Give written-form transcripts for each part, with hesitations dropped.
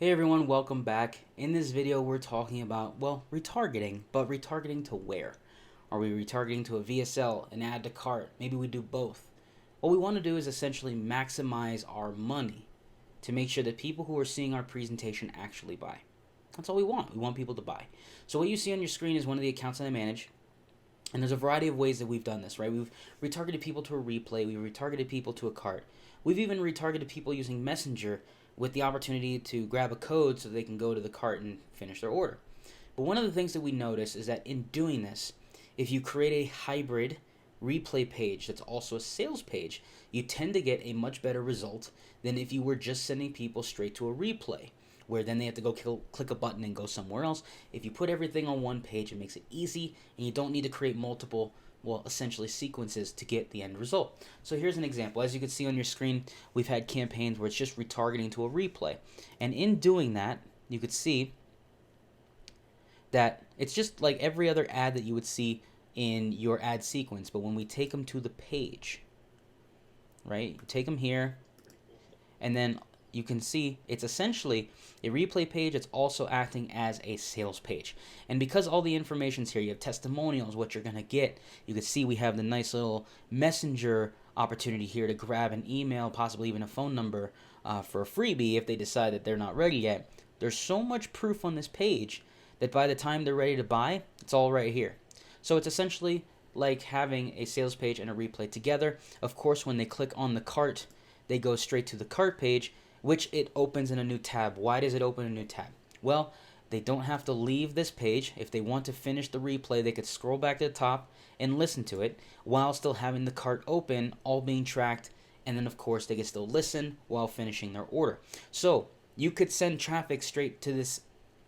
Hey everyone, welcome back. In this video we're talking about, well, retargeting, but retargeting to where? Are we retargeting to a VSL, an add to cart? Maybe we do both. What we want to do is essentially maximize our money to make sure that people who are seeing our presentation actually buy. That's all we want. We want people to buy. So what you see on your screen is one of the accounts that I manage. And there's a variety of ways that we've done this, right? We've retargeted people to a replay. We've retargeted people to a cart. We've even retargeted people using Messenger with the opportunity to grab a code so they can go to the cart and finish their order. But one of the things that we notice is that in doing this, if you create a hybrid replay page that's also a sales page, you tend to get a much better result than if you were just sending people straight to a replay, where then they have to go click a button and go somewhere else. If you put everything on one page, it makes it easy, and you don't need to create multiple, well, essentially sequences to get the end result. So here's an example. As you can see on your screen, we've had campaigns where it's just retargeting to a replay. And in doing that, you could see that it's just like every other ad that you would see in your ad sequence. But when we take them to the page, right, you take them here, and then you can see it's essentially a replay page. It's also acting as a sales page. And because all the information's here, you have testimonials, what you're going to get. You can see we have the nice little messenger opportunity here to grab an email, possibly even a phone number for a freebie if they decide that they're not ready yet. There's so much proof on this page that by the time they're ready to buy, it's all right here. So it's essentially like having a sales page and a replay together. Of course, when they click on the cart, they go straight to the cart page, which it opens in a new tab. Why does it open a new tab? Well, they don't have to leave this page. If they want to finish the replay, they could scroll back to the top and listen to it while still having the cart open, all being tracked. And then, of course, they can still listen while finishing their order. So you could send traffic straight to this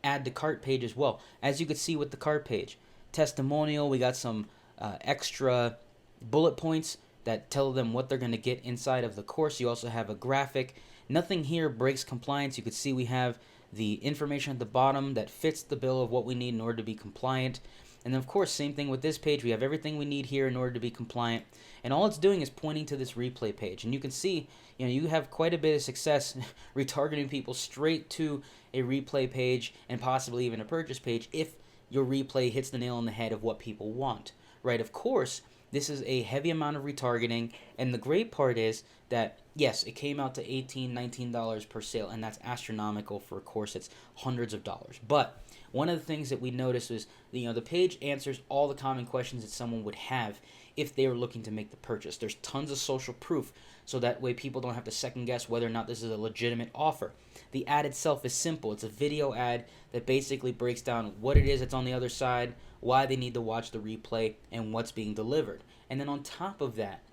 add to cart page as well. As you could see with the cart page, testimonial, we got some extra bullet points that tell them what they're going to get inside of the course. You also have a graphic. Nothing here breaks compliance. You could see we have the information at the bottom that fits the bill of what we need in order to be compliant. And then, of course, same thing with this page. We have everything we need here in order to be compliant. And all it's doing is pointing to this replay page. And you can see, you have quite a bit of success retargeting people straight to a replay page and possibly even a purchase page if your replay hits the nail on the head of what people want, right? Of course, this is a heavy amount of retargeting, and the great part is that, yes, it came out to $18, $19 per sale, and that's astronomical for a course that's hundreds of dollars. But one of the things that we noticed was, the page answers all the common questions that someone would have if they were looking to make the purchase. There's tons of social proof, so that way people don't have to second guess whether or not this is a legitimate offer. The ad itself is simple. It's a video ad that basically breaks down what it is that's on the other side, why they need to watch the replay, and what's being delivered. And then on top of that,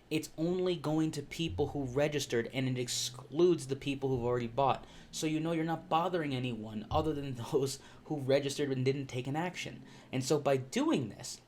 it's only going to people who registered, and it excludes the people who've already bought. So you're not bothering anyone other than those who registered and didn't take an action. And so by doing this,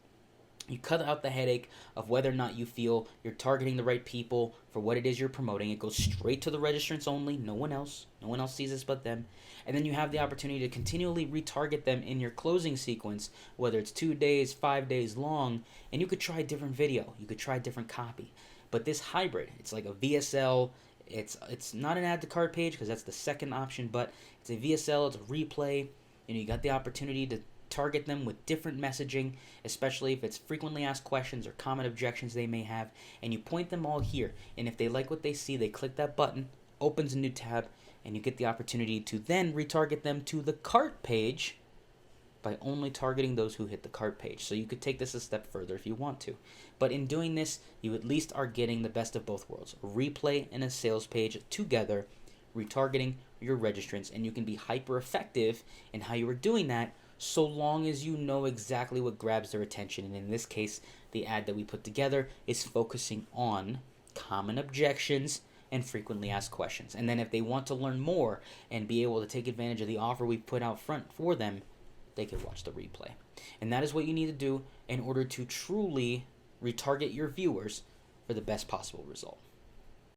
you cut out the headache of whether or not you feel you're targeting the right people for what it is you're promoting. It goes straight to the registrants only, no one else. No one else sees this but them. And then you have the opportunity to continually retarget them in your closing sequence, whether it's 2 days, 5 days long, and you could try different video. You could try different copy. But this hybrid, it's like a VSL. It's not an add to cart page because that's the second option, but it's a VSL, it's a replay, and you got the opportunity to target them with different messaging, especially if it's frequently asked questions or common objections they may have, and you point them all here. And if they like what they see, they click that button, opens a new tab, and you get the opportunity to then retarget them to the cart page by only targeting those who hit the cart page. So you could take this a step further if you want to. But in doing this, you at least are getting the best of both worlds. A replay and a sales page together, retargeting your registrants, and you can be hyper effective in how you are doing that so long as you know exactly what grabs their attention. And in this case, the ad that we put together is focusing on common objections and frequently asked questions. And then if they want to learn more and be able to take advantage of the offer we put out front for them, they can watch the replay. And that is what you need to do in order to truly retarget your viewers for the best possible result.